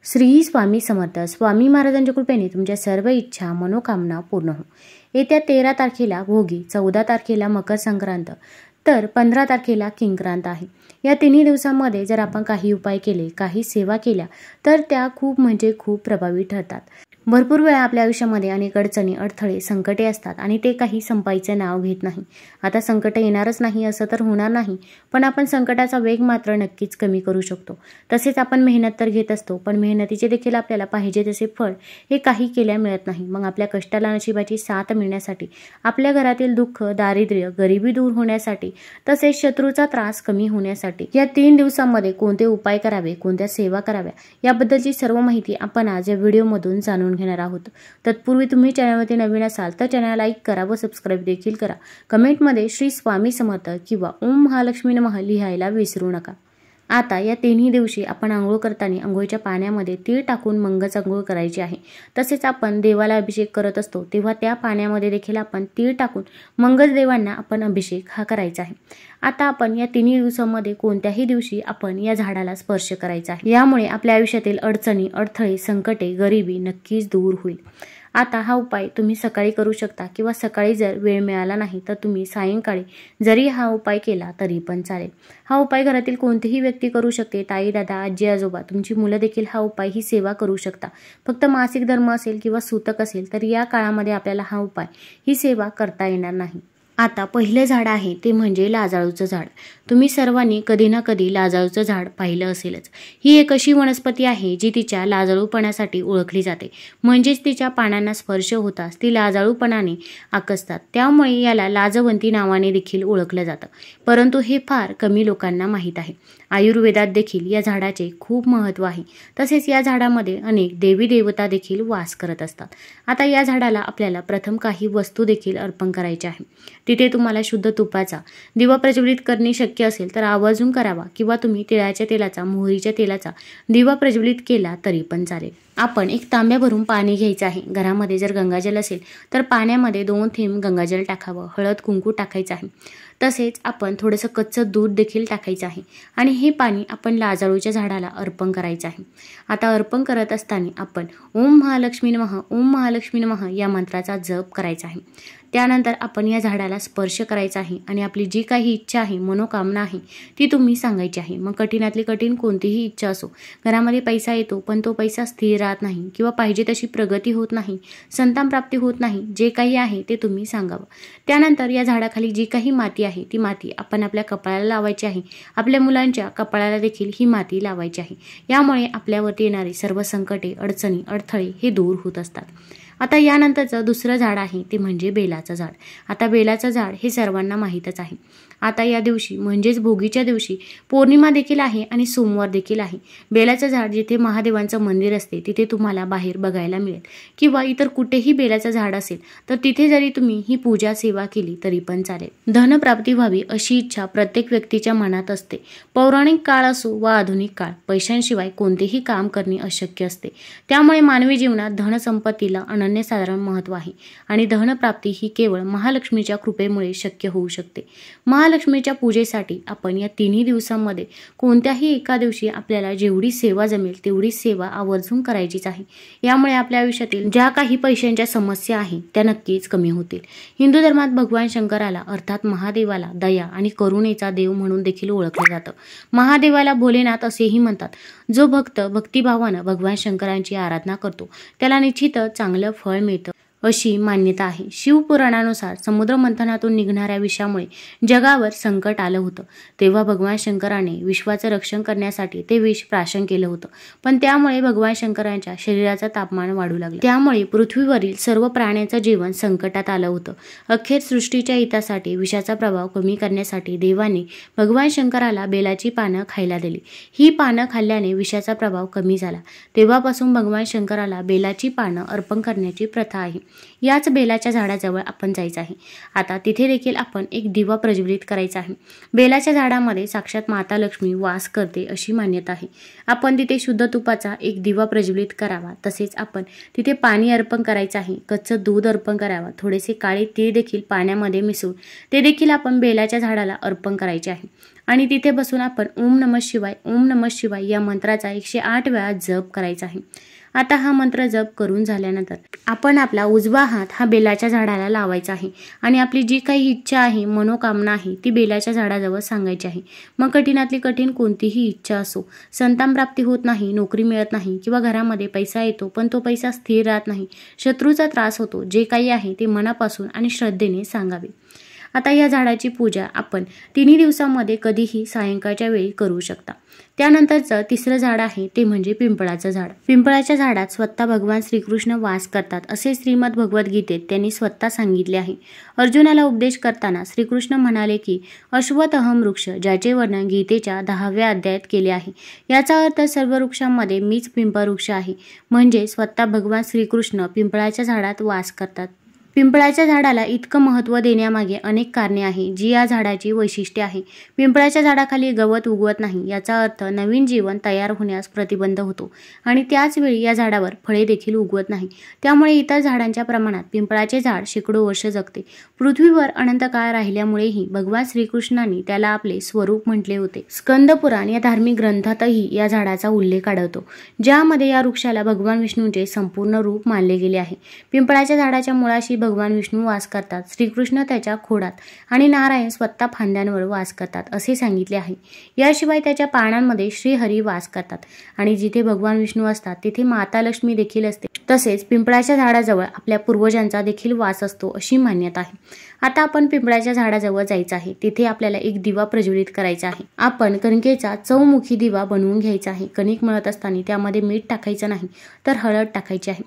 श्री स्वामी समर्थ. स्वामी महाराजांच्या कृपेने तुमच्या सर्व इच्छा मनोकामना पूर्ण हो. येत्या 13 तारखेला भोगी, 14 तारखेला मकर संक्रांत, तर 15 तारखेला किंक्रांत आहे. या तिन्ही दिवसांमध्ये जर आपण काही उपाय केले, काही सेवा केल्या तर त्या खूप खूप प्रभावी ठरतात. भरपूर वेळा आपल्या आयुष्यामध्ये अनेक अडचणी, अडथळे, संकटे असतात आणि ते काही संपायचे नाव घेत नाही. आता संकट येणारच नाही असं तर होणार नाही, पण आपण संकटाचा वेग मात्र नक्कीच कमी करू शकतो. तसेच आपण मेहनत तर घेत असतो, पण मेहनतीचे देखील आपल्याला पाहिजे तसे फळ हे काही केल्या मिळत नाही. मग आपल्या कष्टाला नशिबाची साथ मिळण्यासाठी, आपल्या घरातील दुःख, दारिद्र्य, गरिबी दूर होण्यासाठी, तसेच शत्रूचा त्रास कमी होण्यासाठी या 3 दिवसांमध्ये कोणते उपाय करावे, कोणत्या सेवा कराव्या याबद्दलची सर्व माहिती आपण आज या व्हिडिओमधून जाणून घेणार आहोत. तत्पूर्वी तुम्ही चॅनलवरती नवीन असाल तर चॅनल लाईक करा व सबस्क्राईब देखील करा. कमेंटमध्ये श्री स्वामी समर्थ किंवा ओम महालक्ष्मी नमः लिहायला विसरू नका. आता या तिन्ही दिवशी आपण आंघोळ करताना आंघोळीच्या पाण्यामध्ये तीळ टाकून मंगच आंघोळ करायची आहे. तसेच आपण देवाला अभिषेक करत असतो तेव्हा त्या पाण्यामध्ये देखील आपण तीळ टाकून मंगच देवांना आपण अभिषेक हा करायचा आहे. आता आपण या तिन्ही दिवसांमध्ये कोणत्याही दिवशी आपण या झाडाला स्पर्श करायचा आहे. यामुळे आपल्या आयुष्यातील अडचणी, अडथळे, संकटे, गरिबी नक्कीच दूर होईल. आता हा उपाय तुम्ही सकाळी करू शकता किंवा सकाळी जर वेळ मिळाला नाही तर तुम्ही सायंकाळी जरी हा उपाय केला तरी पण चालेल. हा उपाय घरातील कोणतीही व्यक्ती करू शकते. ताई, दादा, आजी, आजोबा, तुमची मुलं देखील हा उपाय ही सेवा करू शकता. फक्त मासिक धर्म असेल किंवा सूतक असेल तर या काळामध्ये आपल्याला हा उपाय ही सेवा करता येणार नाही. आता पहिलं झाड आहे ते म्हणजे लाजाळूचं झाड. तुम्ही सर्वांनी कधी ना कधी लाजाळूचं झाड पाहिलं असेलच. ही एक अशी वनस्पती आहे जी तिच्या लाजाळूपणासाठी ओळखली जाते. म्हणजेच तिच्या पानांना स्पर्श होताच ती लाजाळूपणाने आकसतात. त्यामुळे याला लाजवंती नावाने देखील ओळखलं जातं. परंतु हे फार कमी लोकांना माहीत आहे. आयुर्वेदात देखील या झाडाचे खूप महत्त्व आहे. तसेच या झाडामध्ये अनेक देवी देवता देखील वास करत असतात. आता या झाडाला आपल्याला प्रथम काही वस्तू देखील अर्पण करायच्या आहे. तिथे तुम्हाला शुद्ध तुपाचा दिवा प्रज्वलित करणे शक्य असेल तर आवर्जून करावा किंवा तुम्ही तिळाच्या तेलाचा, मोहरीच्या तेलाचा दिवा प्रज्वलित केला तरी पण चालेल. आपण एक तांब्या भरून पाणी घ्यायचं आहे. घरामध्ये जर गंगाजल असेल तर पाण्यामध्ये 2 थेंब गंगाजल टाकावं. हळद, कुंकू टाकायचं आहे. तसेच आपण थोडंसं कच्चं दूध देखील टाकायचं आहे आणि हे पाणी आपण लाजाळूच्या झाडाला अर्पण करायचं आहे. आता अर्पण करत असताना आपण ओम महालक्ष्मी नमः, ओम महालक्ष्मी नमः या मंत्राचा जप करायचा आहे. त्यानंतर आपण या झाडाला स्पर्श करायचा आहे आणि आपली जी काही इच्छा आहे, मनोकामना आहे ती तुम्ही सांगायची आहे. मग कठीणातली कठीण कोणतीही इच्छा असो. घरामध्ये पैसा येतो पण तो पैसा स्थिर राहत नाही किंवा पाहिजे तशी प्रगती होत नाही, संतान प्राप्ती होत नाही, जे काही आहे ते तुम्ही सांगावं. त्यानंतर या झाडाखाली जी काही माती आहे ती माती आपण आपल्या कपाळाला लावायची आहे. आपल्या मुलांच्या कपाळाला देखील ही माती लावायची आहे. यामुळे आपल्यावरती येणारी सर्व संकटे, अडचणी, अडथळे हे दूर होत असतात. आता यानंतरचं दुसरं झाड आहे ते म्हणजे बेलाचं झाड. आता बेलाचं झाड हे सर्वांना माहीतच आहे. आता या दिवशी म्हणजेच भोगीच्या दिवशी पौर्णिमा देखील आहे आणि सोमवार देखील आहे. बेलाचं झाड जिथे महादेवांचं मंदिर असते तिथे तुम्हाला बाहेर बघायला मिळेल किंवा इतर कुठेही बेलाचं झाड असेल तर तिथे जरी तुम्ही ही पूजा सेवा केली तरी पण चालेल. धनप्राप्ती व्हावी अशी इच्छा प्रत्येक व्यक्तीच्या मनात असते. पौराणिक काळ असो वा आधुनिक काळ, पैशांशिवाय कोणतेही काम करणे अशक्य असते. त्यामुळे मानवी जीवनात धनसंपत्तीला अनन्यसाधारण महत्त्व आहे आणि धनप्राप्ती ही केवळ महालक्ष्मीच्या कृपेमुळे शक्य होऊ शकते. महालक्ष्मीच्या पूजेसाठी आपण या तिन्ही दिवसांमध्ये कोणत्याही एका दिवशी आपल्याला जेवढी सेवा जमेल तेवढी सेवा आवर्जून करायचीच आहे. यामुळे आपल्या आयुष्यातील ज्या काही पैशांच्या समस्या आहेत त्या नक्कीच कमी होतील. हिंदू धर्मात भगवान शंकराला अर्थात महादेवाला दया आणि करुणेचा देव म्हणून देखील ओळखलं जातं. महादेवाला भोलेनाथ असेही म्हणतात. जो भक्त भक्तिभावानं भगवान शंकरांची आराधना करतो त्याला निश्चितच चांगलं फळ मिळतं अशी मान्यता आहे. शिवपुराणानुसार समुद्र मंथनातून निघणाऱ्या विषामुळे जगावर संकट आलं होतं. तेव्हा भगवान शंकराने विश्वाचं रक्षण करण्यासाठी ते विष प्राशन केलं होतं. पण त्यामुळे भगवान शंकरांच्या शरीराचं तापमान वाढू लागलं. त्यामुळे पृथ्वीवरील सर्व प्राण्यांचं जीवन संकटात आलं होतं. अखेर सृष्टीच्या हितासाठी विषाचा प्रभाव कमी करण्यासाठी देवाने भगवान शंकराला बेलाची पानं खायला दिली. ही पानं खाल्ल्याने विषाचा प्रभाव कमी झाला. तेव्हापासून भगवान शंकराला बेलाची पानं अर्पण करण्याची प्रथा आहे. याच बेलाच्या झाडाजवळ आपण जायचं आहे। आता तिथे देखील आपण एक दिवा प्रज्वलित करायचा आहे। बेलाच्या झाडामध्ये साक्षात माता लक्ष्मी वास करते अशी मान्यता आहे। आपण तिथे शुद्ध तुपाचा एक दिवा प्रज्वलित करावा। तसेच आपण तिथे पाणी अर्पण करायचं आहे, कच्चं दूध अर्पण करावं, थोडेसे काळे तीळ देखील पाण्यामध्ये मिसळून ते देखील आपण बेलाच्या झाडाला अर्पण करायचे आहे। आणि तिथे बसून आपण ओम नमः शिवाय ओम नमः शिवाय या मंत्राचा 108 वेळा जप करायचा आहे। आता हा मंत्र जप करून झाल्यानंतर आपण आपला उजवा हात हा बेलाच्या झाडाला लावायचा आहे आणि आपली जी काही इच्छा आहे, मनोकामना आहे ती बेलाच्या झाडाजवळ सांगायची आहे। मग कठीणातली कठीण कोणतीही इच्छा असो, संतान प्राप्ती होत नाही, नोकरी मिळत नाही किंवा घरामध्ये पैसा येतो पण तो पैसा स्थिर राहत नाही, शत्रूचा त्रास होतो, जे काही आहे ते मनापासून आणि श्रद्धेने सांगावे। आता या झाडाची पूजा आपण 3 दिवसांमध्ये कधीही सायंकाळच्या वेळी करू शकता। त्यानंतरचं तिसरं झाड आहे ते म्हणजे पिंपळाचं झाड। पिंपळाच्या झाडात स्वतः भगवान श्रीकृष्ण वास करतात असे श्रीमद भगवद्गीतेत त्यांनी स्वतः सांगितले आहे। अर्जुनाला उपदेश करताना श्रीकृष्ण म्हणाले की अश्वत्थम वृक्ष ज्याचे वर्णन गीतेच्या 10व्या अध्यायात केले आहे। याचा अर्थ सर्व वृक्षांमध्ये मीच पिंपळ वृक्ष आहे, म्हणजे स्वतः भगवान श्रीकृष्ण पिंपळाच्या झाडात वास करतात। पिंपळाच्या झाडाला इतकं महत्त्व देण्यामागे अनेक कारणे आहेत, जी या झाडाची वैशिष्ट्ये आहे। पिंपळाच्या झाडाखाली गवत उगवत नाही, याचा अर्थ नवीन जीवन तयार होण्यास प्रतिबंध होतो आणि त्याच वेळी या झाडावर फळे देखील उगवत नाही। त्यामुळे इतर झाडांच्या प्रमाणात पिंपळाचे झाड शेकडो वर्ष जगते। पृथ्वीवर अनंत काळ राहिल्यामुळेही भगवान श्रीकृष्णांनी त्याला आपले स्वरूप म्हटले होते। स्कंद पुराण या धार्मिक ग्रंथातही या झाडाचा उल्लेख आढळतो, ज्यामध्ये या वृक्षाला भगवान विष्णूंचे संपूर्ण रूप मानले गेले आहे। पिंपळाच्या झाडाच्या मुळाशी भगवान विष्णू वास करतात, श्रीकृष्ण त्याच्या खोडात आणि नारायण स्वतः फांद्यांवर वास करतात असे सांगितले आहे। याशिवाय त्याच्या पानांमध्ये श्रीहरी वास करतात आणि जिथे भगवान विष्णू असतात तिथे माता लक्ष्मी देखील असते। तसेच पिंपळाच्या झाडाजवळ आपल्या पूर्वजांचा देखील वास असतो अशी मान्यता आहे। आता आपण पिंपळाच्या झाडाजवळ जायचं आहे, तिथे आपल्याला एक दिवा प्रज्वलित करायचा आहे। आपण कणकेचा चौमुखी दिवा बनवून घ्यायचा आहे। कणिक मळत असताना त्यामध्ये मीठ टाकायचं नाही तर हळद टाकायची आहे।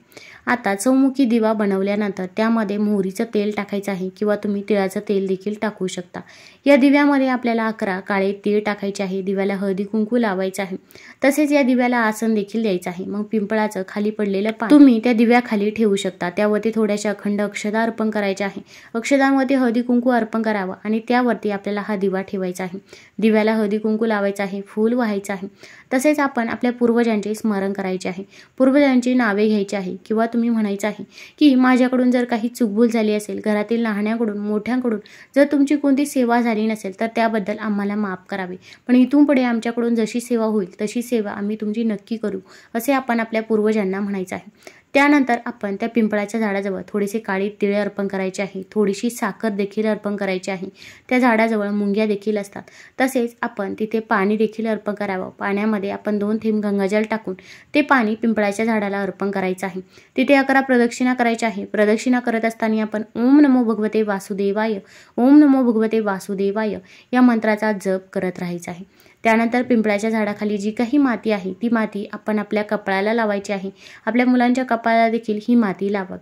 आता चौमुखी दिवा बनवल्यानंतर त्यामध्ये मोहरीचं तेल टाकायचं आहे किंवा तुम्ही तिळाचं तेल देखील टाकू शकता। या दिव्यामध्ये आपल्याला 11 काळे तीळ टाकायचे आहे। दिव्याला हळदी कुंकू लावायचं आहे, तसेच या दिव्याला आसन देखील द्यायचं आहे। मग पिंपळाचं खाली पडलेलं पान तुम्ही त्या दिव्याखाली ठेवू शकता। त्यावरती थोड्याशा अखंड अक्षता अर्पण करायच्या आहे। अक्षतांवरती हळदी कुंकू अर्पण करावं आणि त्यावरती आपल्याला हा दिवा ठेवायचा आहे। दिव्याला हळदी कुंकू लावायचं आहे, फूल व्हायचं आहे। तसेच आपण आपल्या पूर्वजांचे स्मरण करायचे आहे, पूर्वजांची नावे घ्यायची आहे किंवा तुम्ही म्हणायचं आहे की माझ्याकडून जर काही चूकभूल झाली असेल, घरातील लहान्याकडून मोठ्यांकडून जर तुमची कोणती सेवा झाली नसेल तर त्याबद्दल आम्हाला माफ करावे, पण इथून पुढे आमच्याकडून जशी सेवा होईल तशी सेवा आम्ही तुमची नक्की करू असे आपण आपल्या पूर्वजांना म्हणायचं आहे। त्यानंतर आपण त्या पिंपळाच्या झाडाजवळ थोडेसे काळे तिळ अर्पण करायचे आहे, थोडीशी साखर देखील अर्पण करायची आहे। त्या झाडाजवळ मुंग्या देखील असतात। तसेच आपण तिथे पाणी देखील अर्पण करावं। पाण्यामध्ये आपण 2 थेंब गंगाजल टाकून ते पाणी पिंपळाच्या झाडाला अर्पण करायचं आहे। तिथे 11 प्रदक्षिणा करायच्या आहे। प्रदक्षिणा करत असताना आपण ओम नमो भगवते वासुदेवाय ओम नमो भगवते वासुदेवाय या मंत्राचा जप करत राहायचा आहे। त्यानंतर पिंपळाच्या झाडाखाली जी काही माती आहे ती माती आपण आपल्या कपाळाला लावायची आहे। आपल्या मुलांच्या कपाळाला देखील ही माती लावा।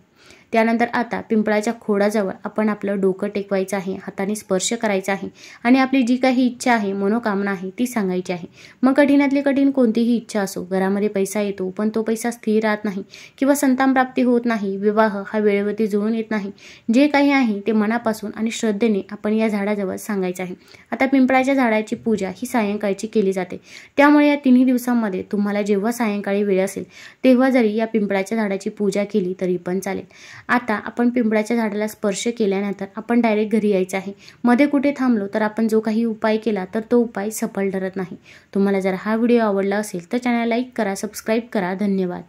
त्यानंतर आता पिंपळाच्या खोडाजवळ आपण आपलं डोकं टेकवायचं आहे, हाताने स्पर्श करायचा आहे आणि आपली जी काही इच्छा आहे, मनोकामना आहे ती सांगायची आहे। मग कठीणातली कठीण कोणतीही इच्छा असो, घरामध्ये पैसा येतो पण तो पैसा स्थिर राहत नाही किंवा संतान प्राप्ती होत नाही, विवाह हा वेळेवरती जुळून येत नाही, जे काही आहे ते मनापासून आणि श्रद्धेने आपण या झाडाजवळ सांगायचं आहे। आता पिंपळाच्या झाडाची पूजा ही सायंकाळची केली जाते, त्यामुळे या 3 दिवसांमध्ये तुम्हाला जेव्हा सायंकाळी वेळ असेल तेव्हा जरी या पिंपळाच्या झाडाची पूजा केली तरी पण चालेल। आता आपण पिंपळाच्या झाडाला स्पर्श केल्यानंतर आपण डायरेक्ट घरी यायचं आहे। मध्ये कुठे थांबलो तर आपण जो काही उपाय केला तर तो उपाय सफल ठरत नाही। तुम्हाला जर हा व्हिडिओ आवडला असेल तर चॅनल लाईक करा, सबस्क्राईब करा। धन्यवाद।